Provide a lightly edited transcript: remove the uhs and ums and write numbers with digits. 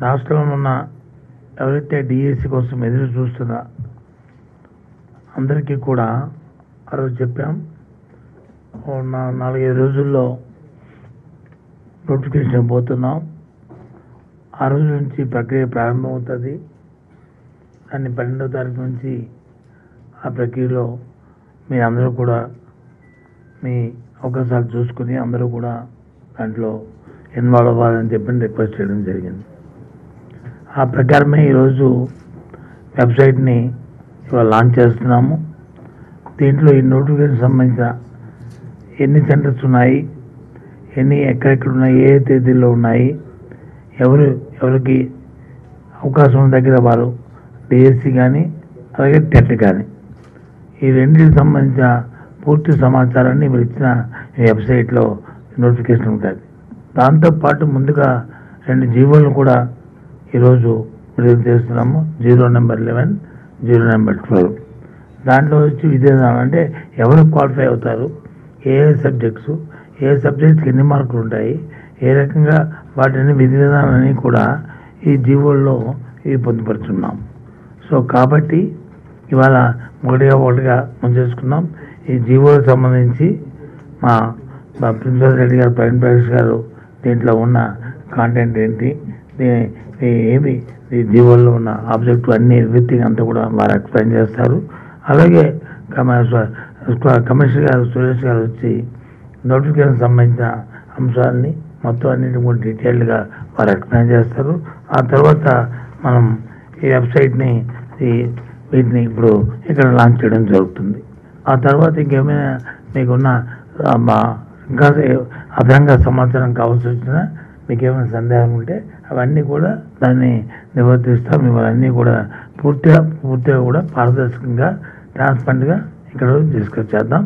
రాష్ట్రంలో ఉన్న ఎవరైతే డిఎస్సి కోసం ఎదురు చూస్తున్నా అందరికీ కూడా ఆ రోజు చెప్పాం. 4-5 రోజుల్లో నోటిఫికేషన్ పోతున్నాం. ఆ రోజు నుంచి ప్రక్రియ ప్రారంభమవుతుంది. దాన్ని 12వ తారీఖు నుంచి ఆ ప్రక్రియలో మీరందరూ కూడా మీ అవకాశాలు చూసుకుని అందరూ కూడా దాంట్లో ఇన్వాల్వ్ అవ్వాలని చెప్పి రిక్వెస్ట్ చేయడం జరిగింది. ఆ ప్రకారమే ఈరోజు వెబ్సైట్ని ఇవాళ లాంచ్ చేస్తున్నాము. దీంట్లో ఈ నోటిఫికేషన్ సంబంధించిన ఎన్ని సెంటర్స్ ఉన్నాయి, ఎక్కడెక్కడ ఉన్నాయి, ఏ తేదీల్లో ఉన్నాయి, ఎవరికి అవకాశం ఉన్న దగ్గర వారు డిఎస్సి కానీ అలాగే టెట్ కానీ ఈ రెండింటికి సంబంధించిన పూర్తి సమాచారాన్ని మీరు ఇచ్చిన వెబ్సైట్లో నోటిఫికేషన్ ఉంటుంది. దాంతోపాటు ముందుగా 2 జీవోలను కూడా ఈరోజు విడుదల చేస్తున్నాము. 0 నెంబర్ 11, 0 నెంబర్ 12. దాంట్లో వచ్చి విధానం అంటే ఎవరు క్వాలిఫై అవుతారు, ఏ సబ్జెక్ట్స్కి ఎన్ని మార్కులు ఉంటాయి, ఏ రకంగా వాటిని విధి విధానాన్ని కూడా ఈ జీవోల్లో ఇవి పొందుపరుచున్నాం. సో కాబట్టి ఇవాళ ఒకటిగా ముంచేసుకున్నాం. ఈ జీవోలకు సంబంధించి మా ప్రిన్సిపల్ రెడ్డి గారు, ప్రవీణ్ ప్రకాష్ గారు దీంట్లో ఉన్న కాంటెంట్ ఏంటి, ఏమి ఈ జీవోల్లో ఉన్న ఆబ్జెక్ట్ అన్ని ఎవ్రీథింగ్ అంతా కూడా వారు ఎక్స్ప్లెయిన్ చేస్తారు. అలాగే కమిషనర్ గారు సురేష్ గారు వచ్చి నోటిఫికేషన్ సంబంధించిన అంశాలని మొత్తం అన్నింటి కూడా డీటెయిల్డ్గా వారు ఎక్స్ప్లెయిన్ చేస్తారు. ఆ తర్వాత మనం ఈ వెబ్సైట్ని వీటిని ఇప్పుడు ఇక్కడ లాంచ్ చేయడం జరుగుతుంది. ఆ తర్వాత ఇంకేమైనా మీకున్న ఇంకా అదనంగా సమాచారం కావాల్సి వచ్చినా మీకు ఏమైనా సందేహం ఉంటే అవన్నీ కూడా దాన్ని నివర్తిస్తాం. ఇవన్నీ కూడా పూర్తిగా కూడా పారదర్శకంగా ట్రాన్స్పరెంట్గా ఇక్కడ డిస్కస్ చేద్దాం.